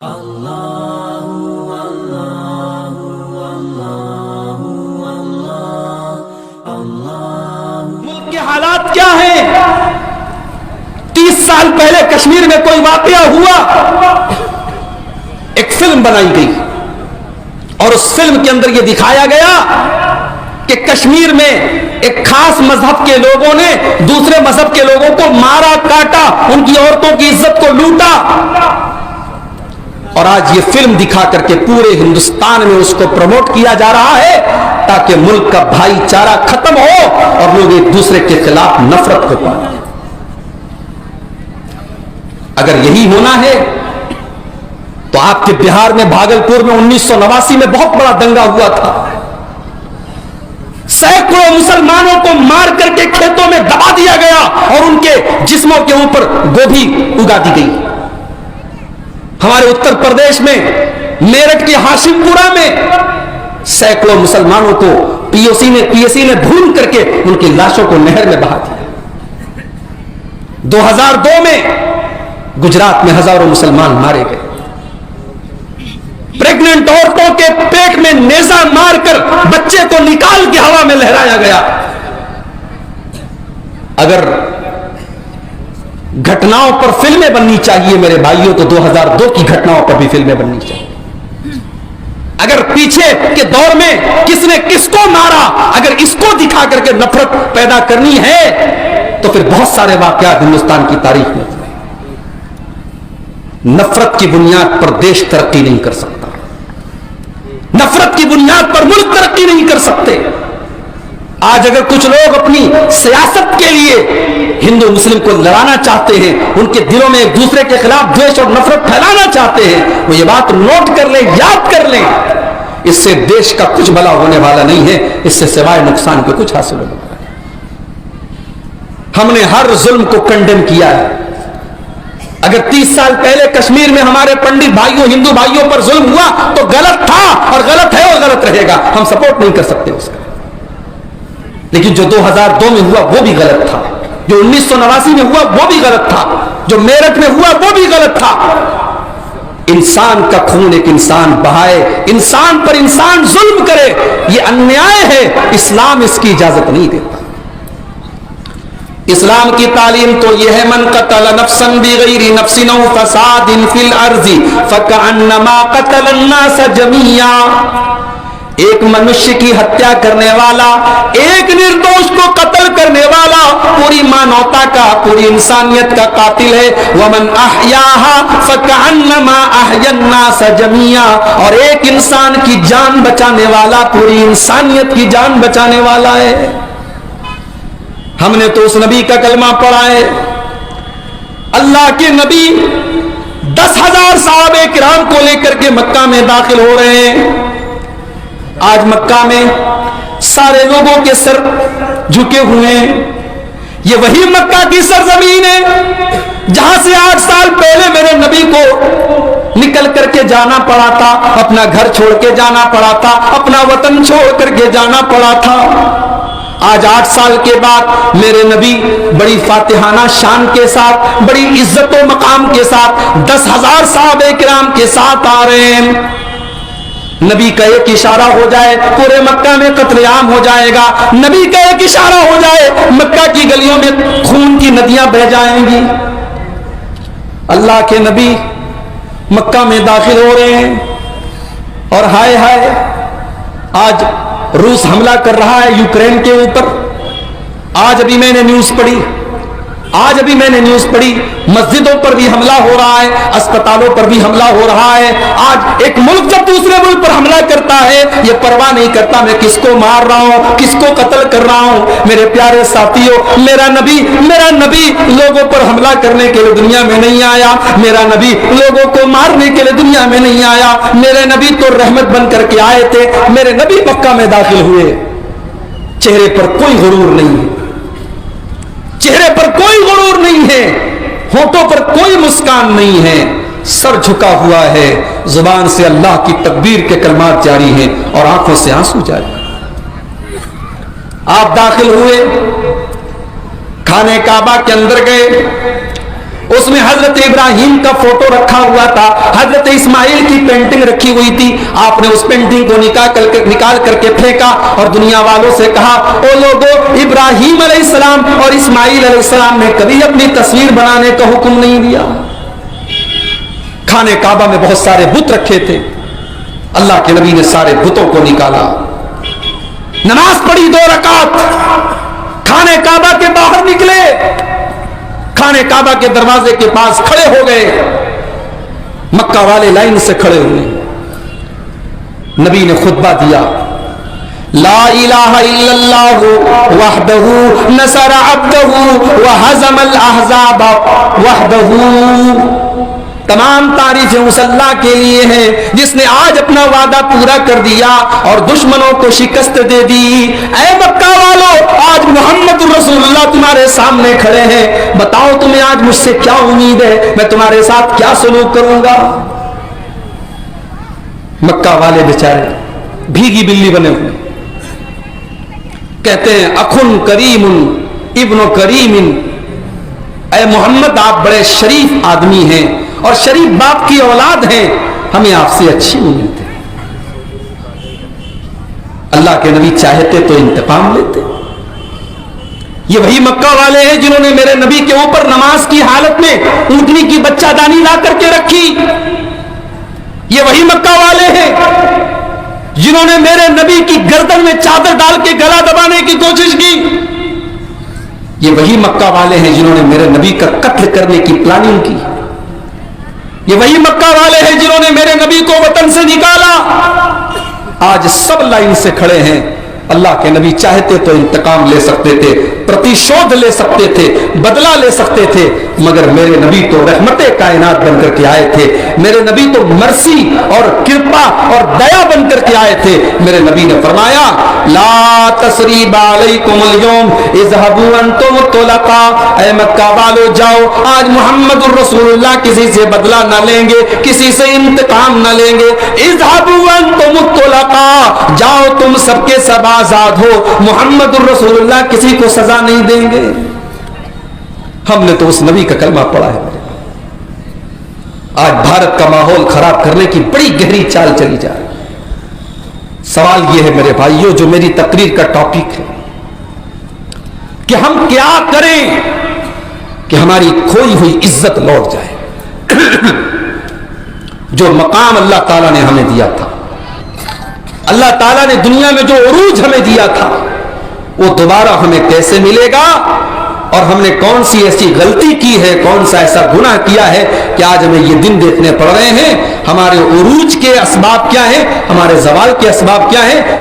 मुल्क के हालात क्या हैं? 30 साल पहले कश्मीर में कोई वाकया हुआ, एक फिल्म बनाई गई और उस फिल्म के अंदर यह दिखाया गया कि कश्मीर में एक खास मजहब के लोगों ने दूसरे मजहब के लोगों को मारा, काटा, उनकी औरतों की इज्जत को लूटा। और आज ये फिल्म दिखा करके पूरे हिंदुस्तान में उसको प्रमोट किया जा रहा है ताकि मुल्क का भाईचारा खत्म हो और लोग एक दूसरे के खिलाफ नफरत को पाए। अगर यही होना है तो आपके बिहार में भागलपुर में 1989 में बहुत बड़ा दंगा हुआ था। सैकड़ों मुसलमानों को मार करके खेतों में दबा दिया गया और उनके जिस्मों के ऊपर गोभी उगा दी गई। हमारे उत्तर प्रदेश में मेरठ के हाशिमपुरा में सैकड़ों मुसलमानों को पीएसी ने भून करके उनकी लाशों को नहर में बहा दिया। 2002 में गुजरात में हजारों मुसलमान मारे गए। प्रेग्नेंट औरतों के पेट में नेजा मारकर बच्चे को निकाल के हवा में लहराया गया। अगर घटनाओं पर फिल्में बननी चाहिए मेरे भाइयों, तो 2002 की घटनाओं पर भी फिल्में बननी चाहिए। अगर पीछे के दौर में किसने किसको मारा, अगर इसको दिखा करके नफरत पैदा करनी है तो फिर बहुत सारे वाकयात हिंदुस्तान की तारीख में। नफरत की बुनियाद पर देश तरक्की नहीं कर सकता, नफरत की बुनियाद पर मुल्क तरक्की नहीं कर सकते। आज अगर कुछ लोग अपनी सियासत के लिए हिंदू मुस्लिम को लड़ाना चाहते हैं, उनके दिलों में एक दूसरे के खिलाफ द्वेष और नफरत फैलाना चाहते हैं, वो ये बात नोट कर लें, याद कर लें, इससे देश का कुछ भला होने वाला नहीं है, इससे सिवाय नुकसान के कुछ हासिल होने वाला है। हमने हर जुल्म को कंडेम किया है। अगर 30 साल पहले कश्मीर में हमारे पंडित भाइयों, हिंदू भाइयों पर जुल्म हुआ तो गलत था और गलत है और गलत रहेगा, हम सपोर्ट नहीं कर सकते उसका। लेकिन जो 2002 में हुआ वो भी गलत था, जो 1989 में हुआ वो भी गलत था, जो मेरठ में हुआ वो भी गलत था। इंसान का खून एक इंसान बहाए, इंसान पर इंसान जुल्म करे, ये अन्याय है। इस्लाम इसकी इजाजत नहीं देता। इस्लाम की तालीम तो यह है, मन कतल नफ्सन बिगैरि नफ्सिन औ फसादिन फिल अर्ज़ि फकअन्नमा कतल अन्नास जमीआ। एक मनुष्य की हत्या करने वाला, एक निर्दोष को कत्ल करने वाला पूरी मानवता का, पूरी इंसानियत का कातिल है। वमन अहयाहा फकअन्नमा अहयन्नास जमीआ। और एक इंसान की जान बचाने वाला पूरी इंसानियत की जान बचाने वाला है। हमने तो उस नबी का कलमा पढ़ा है। अल्लाह के नबी 10,000 सहाबे किराम को लेकर के मक्का में दाखिल हो रहे हैं। आज मक्का में सारे लोगों के सर झुके हुए हैं। ये वही मक्का की सरजमीन है जहां से 8 साल पहले मेरे नबी को निकल करके जाना पड़ा था, अपना घर छोड़ के जाना पड़ा था, अपना वतन छोड़ करके जाना पड़ा था। आज 8 साल के बाद मेरे नबी बड़ी फातिहाना शान के साथ, बड़ी इज्जत व मकाम के साथ 10,000 सहाबे किराम के साथ आ रहे हैं। नबी का एक इशारा हो जाए पूरे मक्का में कत्लेआम हो जाएगा। नबी का एक इशारा हो जाए मक्का की गलियों में खून की नदियां बह जाएंगी। अल्लाह के नबी मक्का में दाखिल हो रहे हैं और हाय हाय, आज रूस हमला कर रहा है यूक्रेन के ऊपर। आज अभी मैंने न्यूज पढ़ी, मस्जिदों पर भी हमला हो रहा है, अस्पतालों पर भी हमला हो रहा है। आज एक मुल्क जब दूसरे मुल्क पर हमला करता है, ये परवाह नहीं करता मैं किसको मार रहा हूं, किसको कत्ल कर रहा हूं। मेरे प्यारे साथियों, मेरा नबी लोगों पर हमला करने के लिए दुनिया में नहीं आया। मेरा नबी लोगों को मारने के लिए दुनिया में नहीं आया। मेरे नबी तो रहमत बन करके आए थे। मेरे नबी मक्का में दाखिल हुए, चेहरे पर कोई गुरूर नहीं है, चेहरे पर कोई गुरूर नहीं है, होठों पर कोई मुस्कान नहीं है, सर झुका हुआ है, जुबान से अल्लाह की तकबीर के कलमात जारी हैं और आंखों से आंसू जारी। आप दाखिल हुए, खाने काबा के अंदर गए, उसमें हजरत इब्राहिम का फोटो रखा हुआ था, हजरत इस्माइल की पेंटिंग रखी हुई थी। आपने उस पेंटिंग को निकाल करके फेंका और दुनिया वालों से कहा, ओ लोगों, इब्राहिम अलैहिस्सलाम और इस्माइल अलैहिस्सलाम ने कभी अपनी तस्वीर बनाने का हुक्म नहीं दिया। खाने काबा में बहुत सारे बुत रखे थे, अल्लाह के नबी ने सारे बुतों को निकाला, नमाज पढ़ी 2 रकात, खाने काबा के बाहर निकले, खाने काबा के दरवाजे के पास खड़े हो गए। मक्का वाले लाइन से खड़े हुए, नबी ने खुतबा दिया, ला इलाहा इल्लल्लाहु वहदहु नसर अब्दहु व हज़मल अहज़ाब वहदहु। तमाम तारीफें उस अल्लाह के लिए हैं जिसने आज अपना वादा पूरा कर दिया और दुश्मनों को शिकस्त दे दी। ऐ मक्का वालों, आज मोहम्मद रसूलुल्लाह तुम्हारे सामने खड़े हैं, बताओ तुम्हें आज मुझसे क्या उम्मीद है, मैं तुम्हारे साथ क्या सलूक करूंगा। मक्का वाले बेचारे भीगी बिल्ली बने हुए, कहते हैं अखुन करीमुन इब्नो करीमिन, ऐ मोहम्मद आप बड़े शरीफ आदमी हैं और शरीफ बाप की औलाद हैं, हमें आपसे अच्छी उम्मीद है। अल्लाह के नबी चाहते तो इंतकाम लेते। ये वही मक्का वाले हैं जिन्होंने मेरे नबी के ऊपर नमाज की हालत में ऊँटनी की बच्चादानी ला करके रखी। ये वही मक्का वाले हैं जिन्होंने मेरे नबी की गर्दन में चादर डाल के गला दबाने की कोशिश की। ये वही मक्का वाले हैं जिन्होंने मेरे नबी का कत्ल करने की प्लानिंग की। ये वही मक्का वाले हैं जिन्होंने मेरे नबी को वतन से निकाला। आज सब लाइन से खड़े हैं। अल्लाह के नबी चाहते तो इंतकाम ले सकते थे, प्रतिशोध ले सकते थे, बदला ले सकते थे, मगर मेरे नबी तो रहमते कायनात बनकर के आए थे। मेरे नबी तो मर्सी और कृपा और दया बनकर के आए थे। मेरे नबी ने फरमाया, ला तसरीबा अलैकुमुल यौम इज़हबू अंतुम तुलका। ऐ मक्का वालों, जाओ, आज मोहम्मदुर रसूलुल्लाह किसी से बदला न लेंगे, किसी से इंतकाम न लेंगे। इज़हबू अंतुम तुलका, जाओ तुम सबके सब आजाद हो, मोहम्मदुर रसूलुल्लाह किसी को सजा नहीं देंगे। हमने तो उस नबी का कलमा पढ़ा है। आज भारत का माहौल खराब करने की बड़ी गहरी चाल चली जा रही है। सवाल यह है मेरे भाइयों, जो मेरी तकरीर का टॉपिक है, कि हम क्या करें कि हमारी खोई हुई इज्जत लौट जाए। जो मकाम अल्लाह ताला ने हमें दिया था, अल्लाह ताला ने दुनिया में जो उरूज हमें दिया था, वो दोबारा हमें कैसे मिलेगा, और हमने कौन सी ऐसी गलती की है, कौन सा ऐसा गुनाह किया है कि आज हमें ये दिन देखने पड़ रहे हैं। हमारे उरूज के असबाब क्या है, हमारे जवाल के असबाब क्या है।